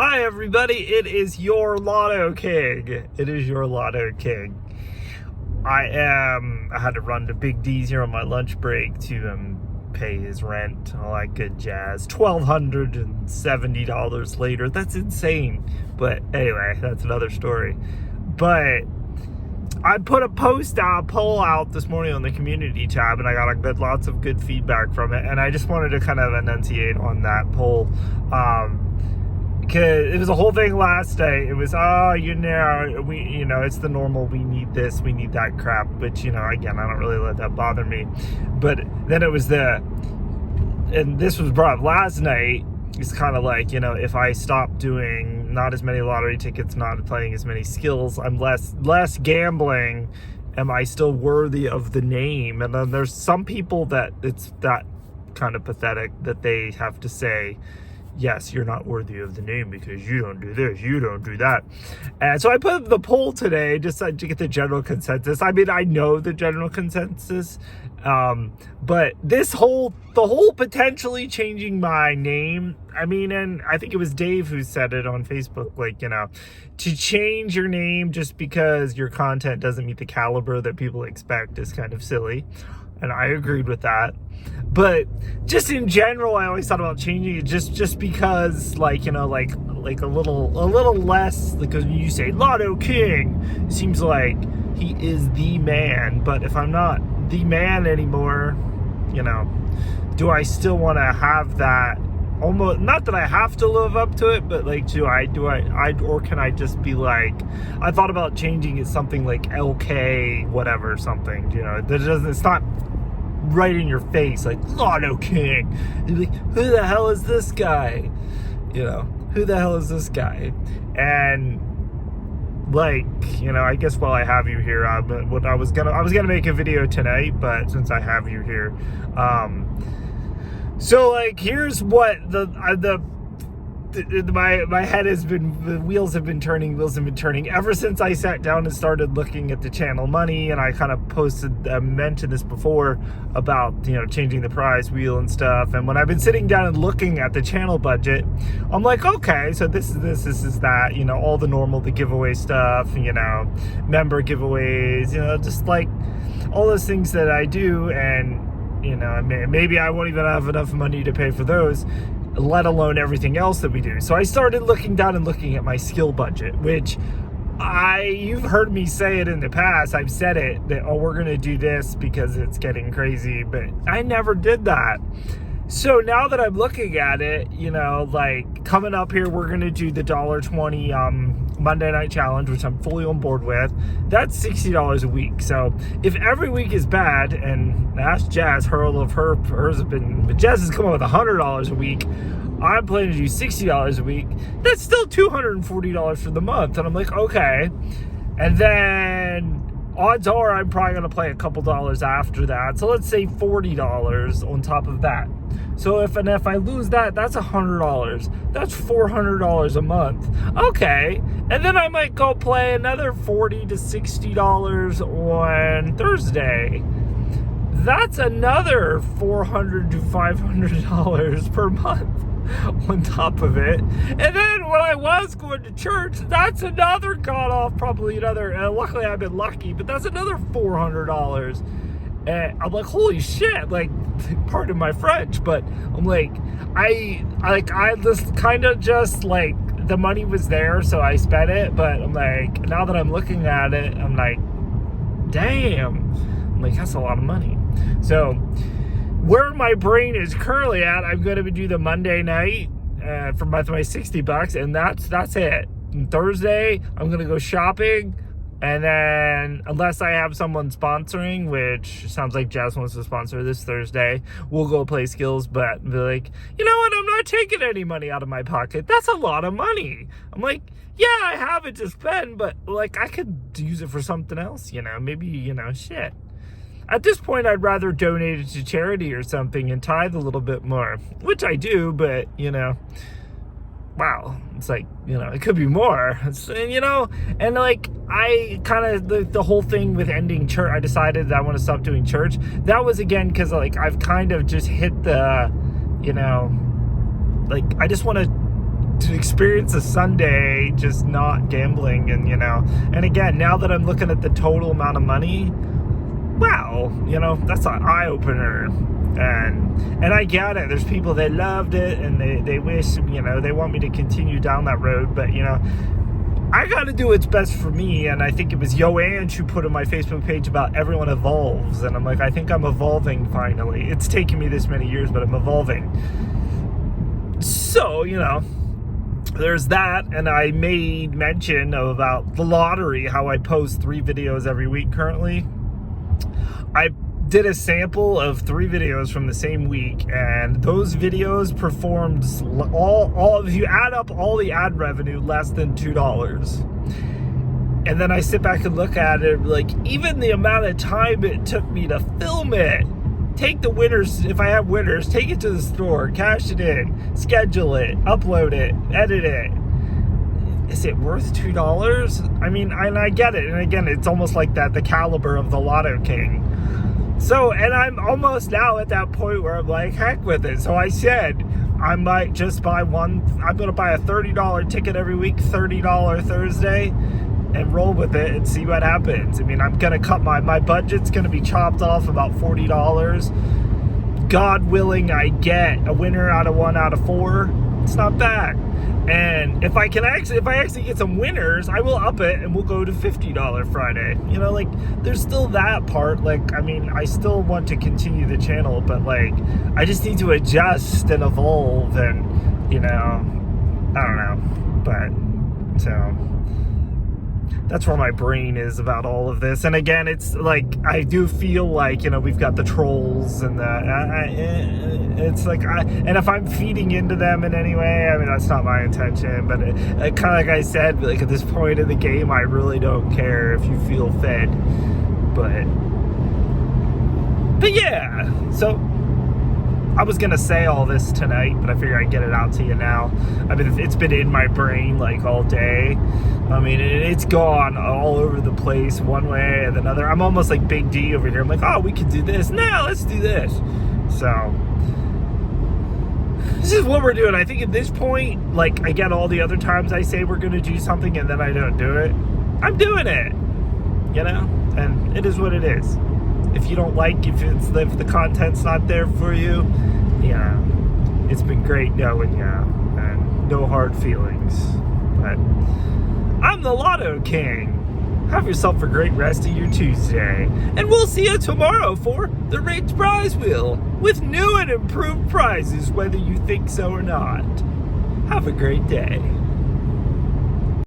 Hi everybody, it is your Lotto King. It is your Lotto King. I had to run to Big D's here on my lunch break to pay his rent, all that good jazz. $1,270 later. That's insane. But anyway, that's another story. But I put a poll out this morning on the community tab, and I got lots of good feedback from it. And I just wanted to kind of enunciate on that poll. Because it was a whole thing last night. It was, it's the normal, we need this, we need that crap. Which, again, I don't really let that bother me. But then it was and this was brought up last night. It's kind of like, if I stop doing not as many lottery tickets, not playing as many skills, I'm less gambling. Am I still worthy of the name? And then there's some people that it's that kind of pathetic that they have to say, yes, you're not worthy of the name because you don't do this, you don't do that. And so I put up the poll today just to get the general consensus. I mean, I know the general consensus, but the whole potentially changing my name, and I think it was Dave who said it on Facebook, to change your name just because your content doesn't meet the caliber that people expect is kind of silly. And I agreed with that. But just in general, I always thought about changing it just because, like a little less, because when you say Lotto King, it seems like he is the man. But if I'm not the man anymore, do I still want to have that? Almost, not that I have to live up to it, but or can I just be like, I thought about changing it something like LK whatever something, it's not right in your face like Lotto King. You're like, who the hell is this guy? Who the hell is this guy? And I guess while I have you here, I was gonna make a video tonight, but since I have you here, so here's what my head has been, the wheels have been turning ever since I sat down and started looking at the channel money. And I kind of mentioned this before about, changing the prize wheel and stuff. And when I've been sitting down and looking at the channel budget, I'm like, okay, so this is that, all the normal, the giveaway stuff, member giveaways, just like all those things that I do. And, maybe I won't even have enough money to pay for those, let alone everything else that we do. So I started looking down and looking at my skill budget, which you've heard me say it in the past. I've said it that, we're going to do this because it's getting crazy, but I never did that. So now that I'm looking at it, coming up here, we're going to do the $1.20 Monday Night Challenge, which I'm fully on board with. That's $60 a week. So if every week is bad, and ask Jazz, hers have been, but Jazz has come up with $100 a week. I'm planning to do $60 a week. That's still $240 for the month. And I'm like, okay. And then odds are I'm probably going to play a couple dollars after that. So let's say $40 on top of that. So if I lose that, that's $100. That's $400 a month. Okay. And then I might go play another $40 to $60 on Thursday. That's another $400 to $500 per month on top of it. And then when I was going to church, that's another luckily I've been lucky, but that's another $400. And I'm like, holy shit, pardon my French, but I'm like, I just kind of just the money was there, so I spent it. But I'm like, now that I'm looking at it, I'm like, damn, that's a lot of money. So where my brain is currently at, I'm going to do the Monday night for my $60, and that's it. And Thursday, I'm going to go shopping. And then, unless I have someone sponsoring, which sounds like Jazz wants to sponsor this Thursday, we'll go play skills, but be like, you know what, I'm not taking any money out of my pocket. That's a lot of money. I'm like, yeah, I have it to spend, but I could use it for something else, maybe, shit. At this point, I'd rather donate it to charity or something and tithe a little bit more, which I do, but, wow, it's it could be more. And I kind of, the whole thing with ending church, I decided that I want to stop doing church. That was again because I've kind of just hit the, I just want to to experience a Sunday just not gambling. And, and again, now that I'm looking at the total amount of money, wow, that's an eye-opener. And I get it. There's people that loved it and they wish, they want me to continue down that road. But, I got to do what's best for me. And I think it was Yoange who put on my Facebook page about everyone evolves. And I'm like, I think I'm evolving finally. It's taken me this many years, but I'm evolving. So, there's that. And I made mention about the lottery, how I post 3 videos every week currently. I did a sample of 3 videos from the same week, and those videos performed all if you add up all the ad revenue, less than $2. And then I sit back and look at it, like, even the amount of time it took me to film it, take the winners, if I have winners, take it to the store, cash it in, schedule it, upload it, edit it. Is it worth $2? I mean, and I get it. And again, it's almost like that, the caliber of the Lotto King. So, and I'm almost now at that point where I'm like, heck with it. So I said, I might just buy one. I'm going to buy a $30 ticket every week, $30 Thursday, and roll with it and see what happens. I mean, I'm going to cut my budget's going to be chopped off about $40. God willing, I get a winner out of 1 out of 4. It's not bad. And if I actually get some winners, I will up it and we'll go to $50 Friday. There's still that part. I still want to continue the channel, but I just need to adjust and evolve and, I don't know. But so that's where my brain is about all of this. And again, it's I do feel we've got the trolls and it's and if I'm feeding into them in any way, I mean, that's not my intention, but kind of like I said, at this point in the game, I really don't care if you feel fed, but yeah, so I was gonna say all this tonight, but I figure I'd get it out to you now. I mean, it's been in my brain all day. I mean, it's gone all over the place one way and another. I'm almost like Big D over here. I'm like, oh, we could do this. Now let's do this. So this is what we're doing. I think at this point, I get all the other times I say we're gonna do something and then I don't do it. I'm doing it, and it is what it is. If you don't if the content's not there for you, it's been great knowing you, and no hard feelings. But I'm the Lotto King. Have yourself a great rest of your Tuesday, and we'll see you tomorrow for the Rigged Prize Wheel with new and improved prizes, whether you think so or not. Have a great day.